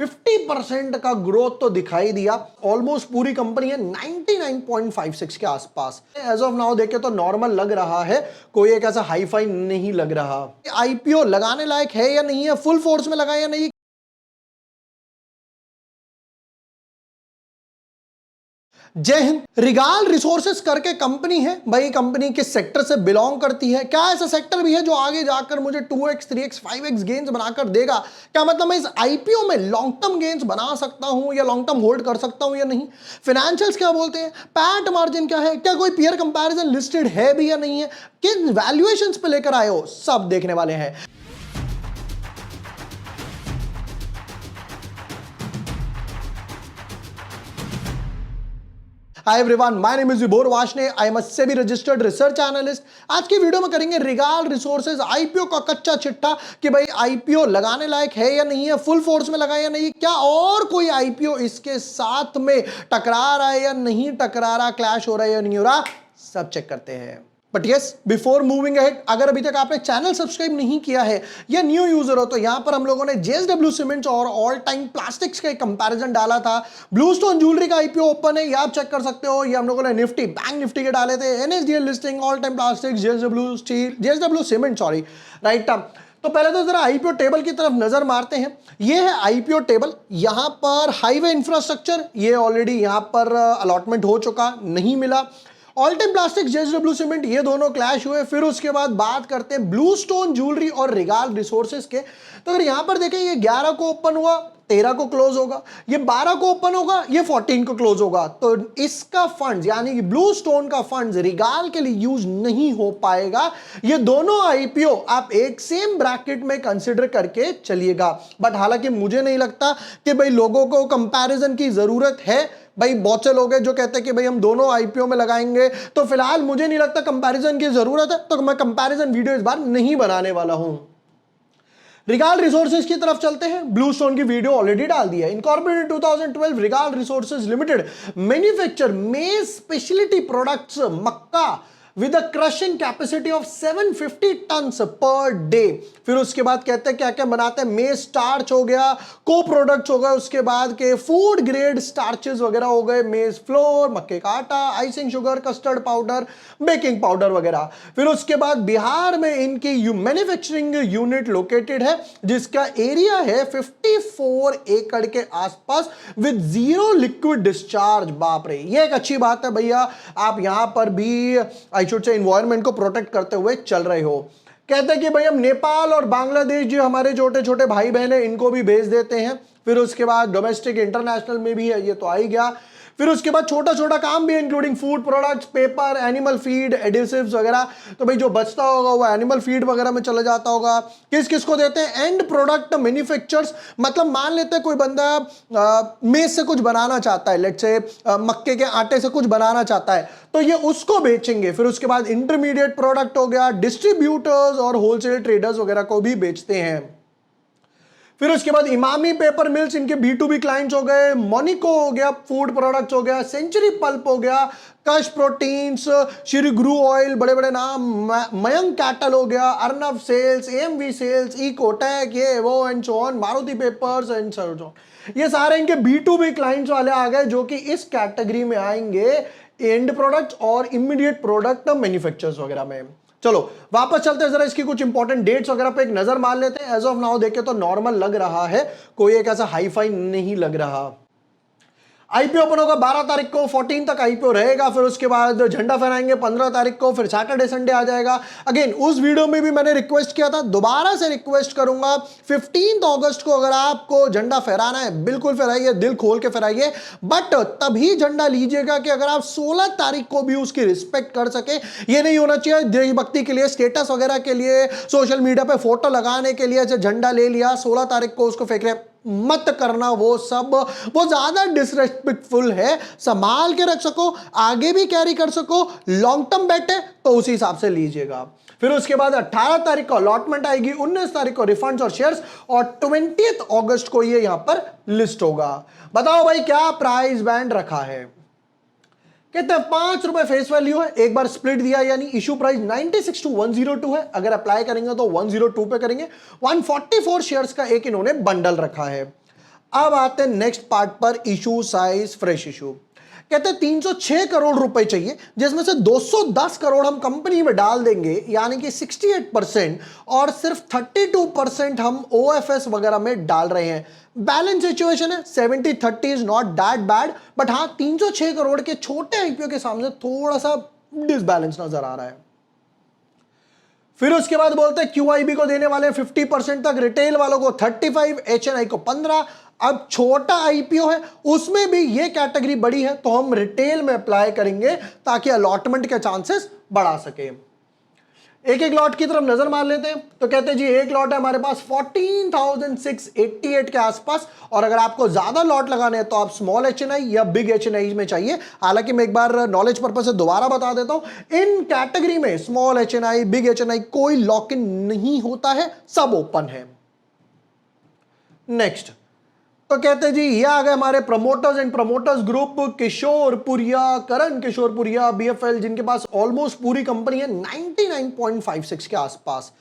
50% का ग्रोथ तो दिखाई दिया। ऑलमोस्ट पूरी कंपनी है 99.56 के आसपास। एज ऑफ नाउ देखे तो नॉर्मल लग रहा है, कोई एक ऐसा हाई फाई नहीं लग रहा। आईपीओ लगाने लायक है या नहीं है, फुल फोर्स में लगा या नहीं। जय हिंद। रिगाल रिसोर्सेज करके कंपनी है भाई, कंपनी किस सेक्टर से बिलोंग करती है, क्या ऐसा सेक्टर भी है जो आगे जाकर मुझे 2x 3x 5x गेन्स बनाकर देगा, क्या मतलब मैं इस आईपीओ में लॉन्ग टर्म गेन्स बना सकता हूं या लॉन्ग टर्म होल्ड कर सकता हूं या नहीं, फाइनेंशियल्स क्या बोलते हैं, पैट मार्जिन क्या है, क्या कोई पीयर कंपैरिजन लिस्टेड है भी या नहीं है, किन वैल्यूएशंस पे लेकर आए हो, सब देखने वाले हैं। Hi everyone, my name is Vibhor Varshney, I am a SEBI registered research analyst. आज की वीडियो में करेंगे रिगाल रिसोर्सेज आईपीओ का कच्चा चिट्ठा कि भाई आईपीओ लगाने लायक है या नहीं है, फुल फोर्स में लगा या नहीं, क्या और कोई आईपीओ इसके साथ में टकरा रहा है या नहीं टकरा रहा, क्लैश हो रहा है या नहीं हो रहा, सब चेक करते हैं। But yes, before moving ahead, अगर अभी तक आपने चैनल सब्सक्राइब नहीं किया है या न्यू यूजर हो तो यहां पर हम लोगों ने जेएसडब्ल्यू सीमेंट्स और ऑल टाइम प्लास्टिक्स का एक कंपैरिजन डाला था। ब्लूस्टोन ज्वेलरी का आईपीओ ओपन है, ये आप चेक कर सकते हो। ये हम लोगों ने निफ्टी बैंक निफ्टी के डाले थे, NSDL listing, all time plastics, JSW steel, JSW cement, sorry, right. तो पहले तो जरा आईपीओ टेबल की तरफ नजर मारते हैं। ये है आईपीओ टेबल। यहां पर हाईवे इंफ्रास्ट्रक्चर, ये ऑलरेडी यहां पर अलॉटमेंट हो चुका, नहीं मिला। All time plastics, JSW cement, ये दोनों क्लैश हुए। फिर उसके बाद बात करते हैं ब्लूस्टोन ज्वेलरी और रिगाल रिसोर्सेज के। तो अगर यहां पर देखें, ये 11 को ओपन हुआ, 13 को क्लोज होगा, ये 12 को ओपन होगा, ये 14 को क्लोज होगा। तो इसका फंड्स यानी कि ब्लूस्टोन का फंड्स रिगाल के लिए यूज नहीं हो पाएगा। ये दोनों आईपीओ आप एक सेम ब्रैकेट में कंसिडर करके चलिएगा। बट हालांकि मुझे नहीं लगता कि भाई लोगों को कंपैरिजन की जरूरत है। भाई बहुत से लोग हैं जो कहते हैं कि भाई हम दोनों आईपीओ में लगाएंगे, तो फिलहाल मुझे नहीं लगता कंपैरिजन की जरूरत है, तो मैं कंपैरिजन वीडियो इस बार नहीं बनाने वाला हूं। रिगाल रिसोर्सेज की तरफ चलते हैं। ब्लूस्टोन की वीडियो ऑलरेडी डाल दी है। Incorporated 2012, Regaal Resources Limited manufacture maize speciality products मक्का with a crushing capacity of 750 tons per day. फिर उसके बाद कहते हैं क्या क्या बनाते हैं, मेज स्टार्च हो गया, को प्रोडक्ट्स हो गए, उसके बाद के फूड ग्रेड स्टार्चेस वगैरह हो गए, मेज फ्लोर, मक्के का आटा, icing sugar, custard powder, baking powder वगैरह। फिर उसके बाद बिहार में इनकी मैन्युफैक्चरिंग यूनिट लोकेटेड है, जिसका एरिया है 54 एकड़ के आसपास विद जीरो लिक्विड डिस्चार्ज। बाप रे, ये एक अच्छी बात है भैया, आप यहां पर भी शुड से एनवायरनमेंट को प्रोटेक्ट करते हुए चल रहे हो। कहते हैं कि भाई हम नेपाल और बांग्लादेश जो हमारे छोटे छोटे भाई बहन हैं, इनको भी भेज देते हैं। फिर उसके बाद डोमेस्टिक इंटरनेशनल में भी है, ये तो आ ही गया। फिर उसके बाद छोटा छोटा काम भी है, including food products, paper, animal feed, additives वगैरह। तो भाई जो बचता होगा वो एनिमल फीड वगैरह में चला जाता होगा। किस किस को देते हैं, एंड प्रोडक्ट मैन्युफैक्चरर्स। मतलब मान लेते हैं कोई बंदा मेज से कुछ बनाना चाहता है, लेट्स से मक्के के आटे से कुछ बनाना चाहता है, तो ये उसको बेचेंगे। फिर उसके बाद इंटरमीडिएट प्रोडक्ट हो गया, डिस्ट्रीब्यूटर्स और होलसेल ट्रेडर्स वगैरह को भी बेचते हैं। फिर उसके बाद इमामी पेपर मिल्स, इनके B2B क्लाइंट्स हो गए, मोनिको हो गया, फूड प्रोडक्ट्स हो गया, सेंचुरी पल्प हो गया, कश प्रोटीन्स, श्री गुरु ऑयल, बड़े बड़े नाम, मयंक कैटल हो गया, Arnav sales, AMV sales, Ecotech, ये वो and so on, Maruti papers and so on. ये सारे इनके B2B क्लाइंट्स वाले आ गए, जो कि इस कैटेगरी में आएंगे एंड प्रोडक्ट्स और इमीडिएट प्रोडक्ट मैन्युफैक्चरर्स वगैरह में। चलो वापस चलते हैं, जरा इसकी कुछ इंपॉर्टेंट डेट्स वगैरह पे एक नजर मार लेते हैं। एज ऑफ नाउ देखे तो नॉर्मल लग रहा है, कोई एक ऐसा हाई फाई नहीं लग रहा। आईपीओ ओपन होगा 12 तारीख को, 14 तक आईपीओ रहेगा। फिर उसके बाद झंडा फहराएंगे 15 तारीख को, फिर सैटरडे संडे आ जाएगा। अगेन उस वीडियो में भी मैंने रिक्वेस्ट किया था, दोबारा से रिक्वेस्ट करूंगा, 15 अगस्त को अगर आपको झंडा फहराना है बिल्कुल फहराइए, दिल खोल के फहराइए, बट तभी झंडा लीजिएगा कि अगर आप 16 तारीख को भी उसकी रिस्पेक्ट कर सके। ये नहीं होना चाहिए देशभक्ति के लिए, स्टेटस वगैरह के लिए, सोशल मीडिया पे फोटो लगाने के लिए झंडा ले लिया, 16 तारीख को उसको फेंक रहे, मत करना। वो सब वो ज्यादा डिसरेस्पेक्टफुल है। संभाल के रख सको, आगे भी कैरी कर सको, लॉन्ग टर्म बेट है तो उसी हिसाब से लीजिएगा। फिर उसके बाद 18 तारीख को अलॉटमेंट आएगी, 19 तारीख को रिफंड्स और शेयर्स, और 20 अगस्त को ये यहां पर लिस्ट होगा। बताओ भाई क्या प्राइस बैंड रखा है। कहते हैं 5 रुपए फेस वैल्यू है, एक बार स्प्लिट दिया यानी इशू प्राइस 96 to 102 है। अगर अप्लाई करेंगे तो 102 पे करेंगे। 144 शेयर्स का एक इन्होंने बंडल रखा है। अब आते हैं नेक्स्ट पार्ट पर, इशू साइज, फ्रेश इशू। कहते हैं 306 करोड़ रुपए चाहिए, जिसमें से 210 करोड़ हम कंपनी में डाल देंगे, यानी कि 68%, और सिर्फ 32% हम ओएफएस वगैरह में डाल रहे हैं। बैलेंस सिचुएशन है, 70-30 is not that bad, but हाँ 306 करोड़ के छोटे आईपीओ के सामने थोड़ा सा डिसबैलेंस नजर आ रहा है। फिर उसके बाद बोलते हैं क्यूआईबी को देने वाले 50% तक, रिटेल वालों को 35, एचएनआई को 15। अब छोटा आईपीओ है, उसमें भी ये कैटेगरी बड़ी है, तो हम रिटेल में अप्लाई करेंगे ताकि अलॉटमेंट के चांसेस बढ़ा सके। एक एक लॉट की तरफ नजर मार लेते हैं। तो कहते हैं जी एक लॉट है हमारे पास 14,688 के आसपास, और अगर आपको ज्यादा लॉट लगाने हैं तो आप स्मॉल एचएनआई या बिग एचएनआई में चाहिए। हालांकि मैं एक बार नॉलेज पर्पज से दोबारा बता देता हूं, इन कैटेगरी में स्मॉल एचएनआई, बिग एचएनआई कोई लॉक इन नहीं होता है, सब ओपन है। नेक्स्ट, तो कहते हैं जी ये आ गए हमारे promoters and promoters group, किशोरपुरिया, Karan किशोरपुरिया, BFL, जिनके पास ऑलमोस्ट पूरी कंपनी है 99.56 के आसपास।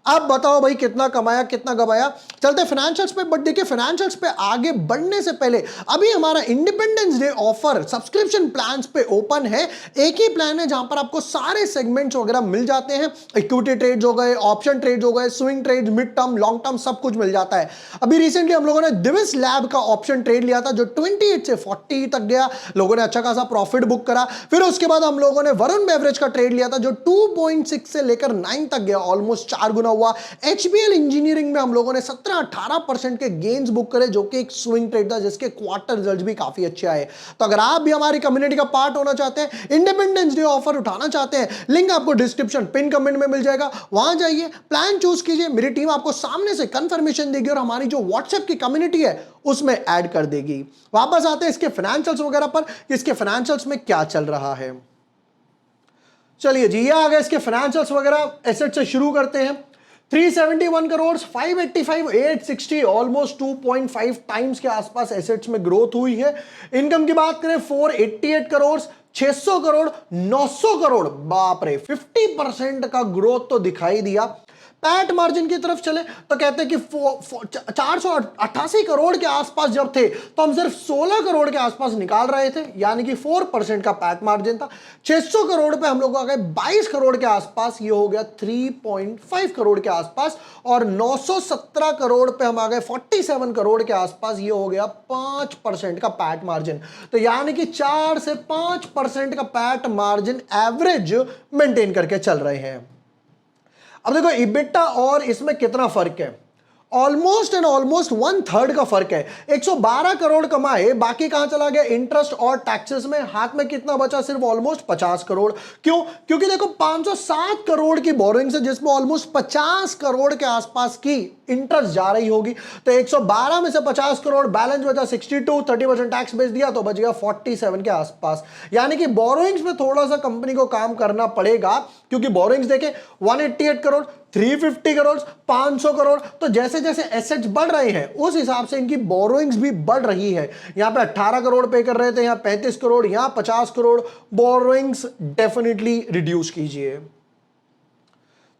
अब बताओ भाई कितना कमाया कितना गवाया। चलते फाइनेंशियल्स पे, बट देखिए फाइनेंशियल्स पे आगे बढ़ने से पहले अभी हमारा independence day offer subscription plans पे ओपन है। एक ही प्लान है जहां पर आपको सारे सेगमेंट्स वगैरह मिल जाते हैं, इक्विटी ट्रेड्स हो गए, ऑप्शन ट्रेड्स हो गए, swing trades, mid term, long term, सब कुछ मिल जाता है। अभी रिसेंटली हम लोगों ने दिविस लैब का ऑप्शन ट्रेड लिया था जो 28 से 40 तक गया, लोगों ने अच्छा खासा प्रॉफिट बुक करा। फिर उसके बाद हम लोगों ने वरुण बेवरेज का ट्रेड लिया था जो 2.6 से लेकर 9 तक गया, ऑलमोस्ट 4 गुना हुआ। एचबीएल इंजीनियरिंग में हम लोगों ने 17-18% के गेन्स बुक करे, जो कि एक स्विंग ट्रेड था जिसके क्वार्टर रिजल्ट भी काफी अच्छे आए। तो अगर आप भी हमारी कम्युनिटी का पार्ट होना चाहते हैं, इंडिपेंडेंस डे ऑफर उठाना चाहते हैं, लिंक आपको डिस्क्रिप्शन पिन कमेंट में मिल जाएगा, वहां जाइए, प्लान चूज कीजिए, मेरी टीम आपको सामने से कंफर्मेशन देगी और हमारी जो व्हाट्सएप की कम्युनिटी है उसमें ऐड कर देगी। वापस आते हैं इसके फाइनेंशियल्स वगैरह पर, इसके फाइनेंशियल्स में क्या चल रहा है। चलिए जी ये आ गए इसके फाइनेंशियल्स वगैरह। एसेट से शुरू करते हैं। 371 करोड़, 585, 860, ऑलमोस्ट 2.5 टाइम्स के आसपास एसेट्स में ग्रोथ हुई है। इनकम की बात करें 488 करोड़, 600 करोड़, 900 करोड़, बाप रे 50% का ग्रोथ तो दिखाई दिया। पैट मार्जिन की तरफ चले तो कहते हैं कि 488 करोड़ के आसपास जब थे तो हम सिर्फ 16 करोड़ के आसपास निकाल रहे थे, यानी कि 4% का पैट मार्जिन था। 600 करोड़ पे हम लोग आ गए 22 करोड़ के आसपास, ये हो गया 3.5 करोड़ के आसपास, और 917 करोड़ पे हम आ गए 47 करोड़ के आसपास, ये हो गया 5% का पैट मार्जिन। तो यानी कि 4 से 5% का पैट मार्जिन एवरेज मेंटेन करके चल रहे हैं। अब देखो इबिटा और इसमें कितना फर्क है, ऑलमोस्ट एंड ऑलमोस्ट 1/3 का फर्क है। 112 करोड़ कमाए, बाकी कहां चला गया, इंटरेस्ट और टैक्सेस में। हाथ में कितना बचा, सिर्फ ऑलमोस्ट 50 करोड़। क्यों? क्योंकि देखो 507 करोड़ की बोरिंग है, जिसमें ऑलमोस्ट 50 करोड़ के आसपास की इंटरेस्ट जा रही होगी। तो 112 में से 50 करोड़, बैलेंस बचा 62, 30% टैक्स बेच दिया तो बच गया 47 के आसपास। यानी कि बोरोइंग्स में थोड़ा सा कंपनी को काम करना पड़ेगा, क्योंकि बोरोइंग्स देखे 188 करोड़, 350 करोड़, 500 करोड़, तो जैसे जैसे एसेट्स बढ़ रहे हैं उस हिसाब से इनकी बोरोइंग्स भी बढ़ रही है। यहां पे 18 करोड़ पे कर रहे थे, यहां 35 करोड़, यहां 50 करोड़। बोरोइंग्स डेफिनेटली रिड्यूस कीजिए।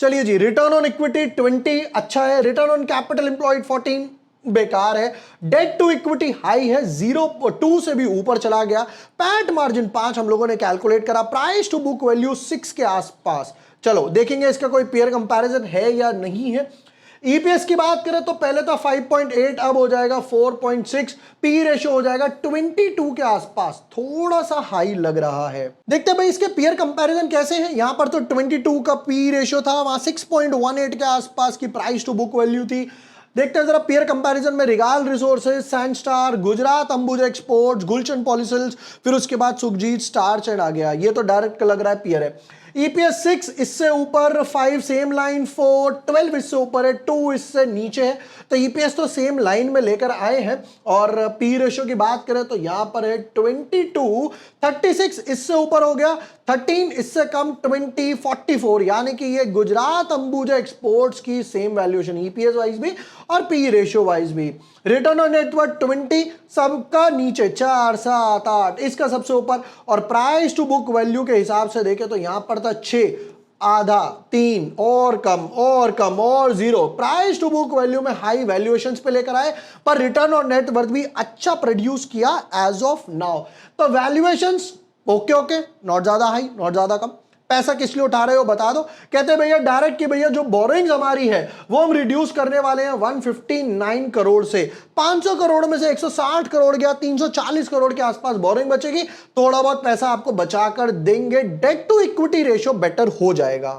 चलिए जी, रिटर्न ऑन इक्विटी 20 अच्छा है, रिटर्न ऑन कैपिटल एम्प्लॉयड 14 बेकार है, डेट टू इक्विटी हाई है, 0.2 से भी ऊपर चला गया। पैट मार्जिन 5 हम लोगों ने कैलकुलेट करा, प्राइस टू बुक वैल्यू 6 के आसपास। चलो देखेंगे इसका कोई पेयर कंपैरिजन है या नहीं है। ईपीएस की बात करें तो पहले था 5.8, अब हो जाएगा 4.6, पी रेशियो हो जाएगा 22 के आसपास, थोड़ा सा हाई लग रहा है। देखते हैं भाई इसके पीयर कंपैरिजन कैसे हैं। यहां पर तो 22 का पी रेशियो था, वहां 6.18 के आसपास की प्राइस टू बुक वैल्यू थी। देखते हैं जरा पीयर कंपैरिजन में, रिगाल रिसोर्सेज, सैंडस्टार, गुजरात अंबुजा एक्सपोर्ट्स, गुलशन पॉलिसिल्स, फिर उसके बाद सुखजीत स्टार्च एंड आ गया। ये तो डायरेक्ट लग रहा है पीयर है। ईपीएस 6 इससे ऊपर, 5 सेम लाइन, 4, 12 इससे ऊपर है, 2 इससे नीचे है। तो ईपीएस तो सेम लाइन में लेकर आए हैं। और पी रेशियो की बात करें तो यहां पर है 22, 36 इससे ऊपर हो गया, 13 इससे कम, 20, 44, यानी कि ये गुजरात अंबुजा एक्सपोर्ट्स की सेम वैल्यूएशन, ईपीएस वाइज भी और पी रेशियो वाइज भी। रिटर्न ऑन नेटवर्थ 20 सबका नीचे, 4, 7, 8 इसका सबसे ऊपर। और प्राइस टू बुक वैल्यू के हिसाब से देखें तो यहां पर था 6, आधा, 3 और कम और कम और 0। प्राइस टू बुक वैल्यू में हाई वैल्यूएशंस पे लेकर आए, पर रिटर्न और नेटवर्थ भी अच्छा प्रोड्यूस किया एज ऑफ नाउ। तो वैल्यूएशंस ओके ओके, नॉट ज्यादा हाई नॉट ज्यादा कम। पैसा किस लिए उठा रहे हो बता दो। कहते हैं भैया डायरेक्ट कि भैया जो बोरिंग्स हमारी है वो हम रिड्यूस करने वाले हैं 159 करोड़ से। 500 करोड़ में से 160 करोड़ गया, 340 करोड़ के आसपास बोरिंग बचेगी। थोड़ा बहुत पैसा आपको बचाकर देंगे, debt to equity ratio better हो जाएगा।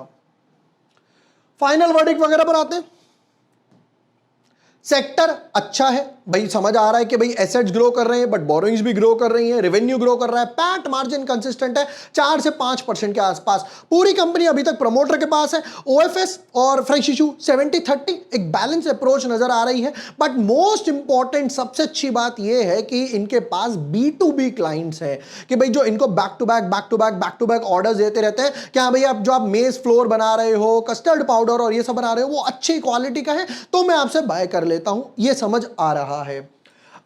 फाइनल वर्डिक्ट वगैरह पर आते हैं। सेक्टर अच्छा है भाई, समझ आ रहा है कि भाई एसेट्स ग्रो कर रहे हैं बट बोरोइंग्स भी ग्रो कर रही हैं, रेवेन्यू ग्रो कर रहा है, पैट मार्जिन कंसिस्टेंट है 4 से 5% के आसपास। पूरी कंपनी अभी तक प्रमोटर के पास है। ओएफएस और फ्रेश इशू 70-30 एक बैलेंस अप्रोच नजर आ रही है। बट मोस्ट इंपॉर्टेंट सबसे अच्छी बात यह है कि इनके पास B2B क्लाइंट्स हैं, कि भाई जो इनको बैक टू बैक ऑर्डर्स देते रहते हैं। क्या भाई आप जो आप मेज फ्लोर बना रहे हो, कस्टर्ड पाउडर और ये सब बना रहे हो, वो अच्छी क्वालिटी का है तो मैं आपसे बाय कर लेता हूं, ये समझ आ रहा है।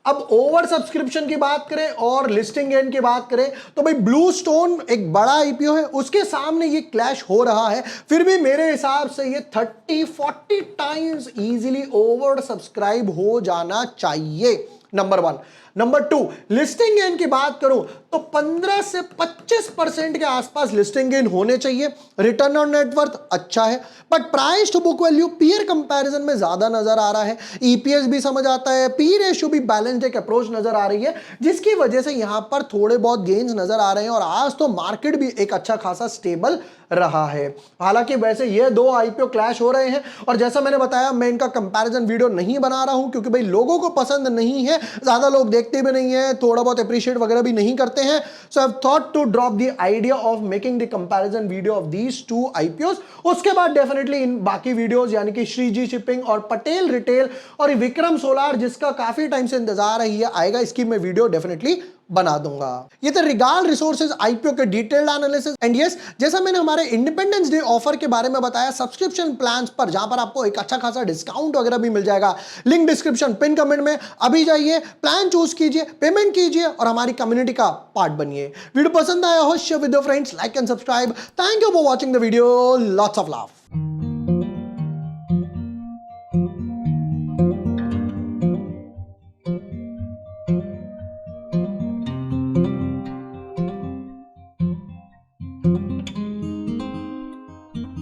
अब ओवर सब्सक्रिप्शन की बात करें और लिस्टिंग गेन की बात करें तो भाई ब्लू स्टोन एक बड़ा आईपीओ है, उसके सामने ये क्लैश हो रहा है। फिर भी मेरे हिसाब से ये 30-40 टाइम्स इजीली ओवर सब्सक्राइब हो जाना चाहिए, नंबर 1। नंबर 2, लिस्टिंग गेन की बात करूं तो 15 से 25% के आसपास लिस्टिंग गेन होने चाहिए। रिटर्न ऑन नेटवर्थ अच्छा है, but price to book value peer comparison में ज्यादा नजर आ रहा है। ईपीएस भी समझ आता है, पी रेशियो भी बैलेंस्ड एक अप्रोच नजर आ रही है, जिसकी वजह से यहां पर थोड़े बहुत गेन्स नजर आ रहे हैं। और आज तो मार्केट भी एक अच्छा खासा स्टेबल रहा है। हालांकि वैसे ये दो आईपीओ क्लैश हो रहे हैं, और जैसा मैंने बताया मैं इनका कंपैरिजन वीडियो नहीं बना रहा हूं क्योंकि भाई लोगों को पसंद नहीं है, ज्यादा लोग देखते भी नहीं है, थोड़ा बहुत अप्रिशिएट वगैरह भी नहीं करते हैं। So I have thought to drop the idea of making the comparison video of these two IPOs. उसके बाद डेफिनेटली इन बाकी वीडियोस यानी कि श्रीजी शिपिंग और पटेल रिटेल और विक्रम सोलार जिसका काफी टाइम से इंतजार है ये आएगा, इसकी मैं वीडियो डेफिनेटली बना दूंगा। ये तो रिगाल रिसोर्सेज आईपीओ के डिटेल्ड एनालिसिस। एंड यस, जैसा मैंने हमारे इंडिपेंडेंस डे ऑफर के बारे में बताया सब्सक्रिप्शन प्लान्स पर, जहां पर आपको एक अच्छा खासा डिस्काउंट वगैरह भी मिल जाएगा, लिंक डिस्क्रिप्शन पिन कमेंट में। अभी जाइए, प्लान चूज कीजिए, पेमेंट कीजिए और हमारी कम्युनिटी का पार्ट बनिए। वीडियो पसंद आया हो share with your friends, like and subscribe. Thank you for watching the video, lots of love.